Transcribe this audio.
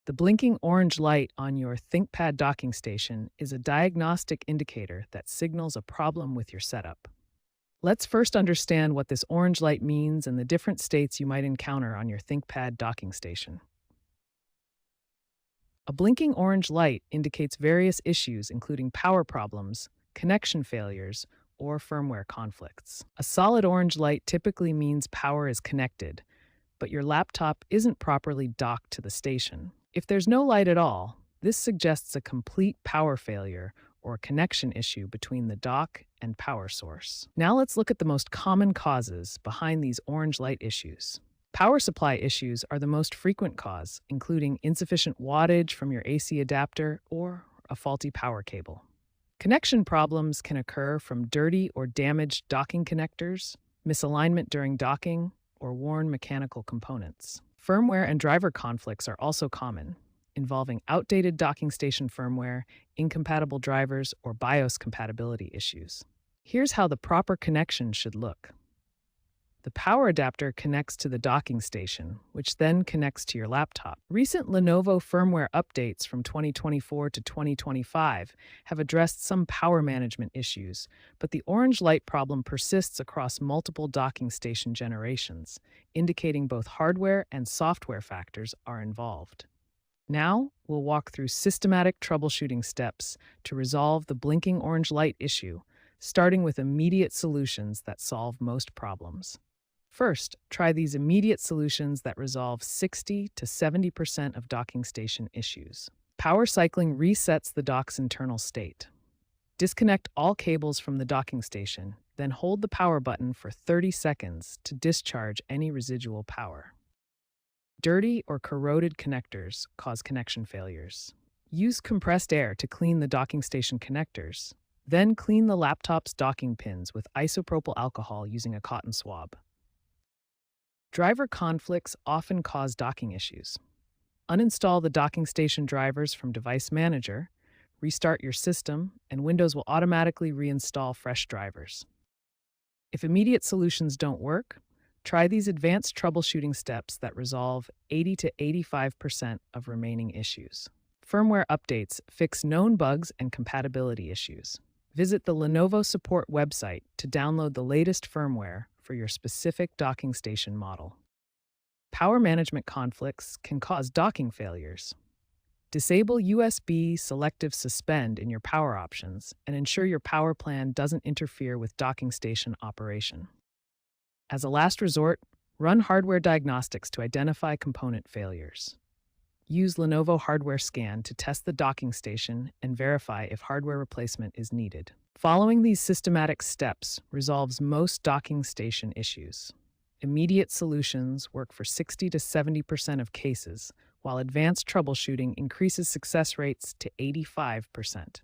The blinking orange light on your ThinkPad docking station is a diagnostic indicator that signals a problem with your setup. Let's first understand what this orange light means and the different states you might encounter on your ThinkPad docking station. A blinking orange light indicates various issues, including power problems, connection failures, or firmware conflicts. A solid orange light typically means power is connected, but your laptop isn't properly docked to the station. If there's no light at all, this suggests a complete power failure or connection issue between the dock and power source. Now let's look at the most common causes behind these orange light issues. Power supply issues are the most frequent cause, including insufficient wattage from your AC adapter or a faulty power cable. Connection problems can occur from dirty or damaged docking connectors, misalignment during docking, or worn mechanical components. Firmware and driver conflicts are also common, involving outdated docking station firmware, incompatible drivers, or BIOS compatibility issues. Here's how the proper connection should look. The power adapter connects to the docking station, which then connects to your laptop. Recent Lenovo firmware updates from 2024 to 2025 have addressed some power management issues, but the orange light problem persists across multiple docking station generations, indicating both hardware and software factors are involved. Now, we'll walk through systematic troubleshooting steps to resolve the blinking orange light issue, starting with immediate solutions that solve most problems. First, try these immediate solutions that resolve 60 to 70% of docking station issues. Power cycling resets the dock's internal state. Disconnect all cables from the docking station, then hold the power button for 30 seconds to discharge any residual power. Dirty or corroded connectors cause connection failures. Use compressed air to clean the docking station connectors. Then clean the laptop's docking pins with isopropyl alcohol using a cotton swab. Driver conflicts often cause docking issues. Uninstall the docking station drivers from Device Manager, restart your system, and Windows will automatically reinstall fresh drivers. If immediate solutions don't work, try these advanced troubleshooting steps that resolve 80 to 85% of remaining issues. Firmware updates fix known bugs and compatibility issues. Visit the Lenovo support website to download the latest firmware for your specific docking station model. Power management conflicts can cause docking failures. Disable USB selective suspend in your power options and ensure your power plan doesn't interfere with docking station operation. As a last resort, run hardware diagnostics to identify component failures. Use Lenovo Hardware Scan to test the docking station and verify if hardware replacement is needed. Following these systematic steps resolves most docking station issues. Immediate solutions work for 60 to 70% of cases, while advanced troubleshooting increases success rates to 85%.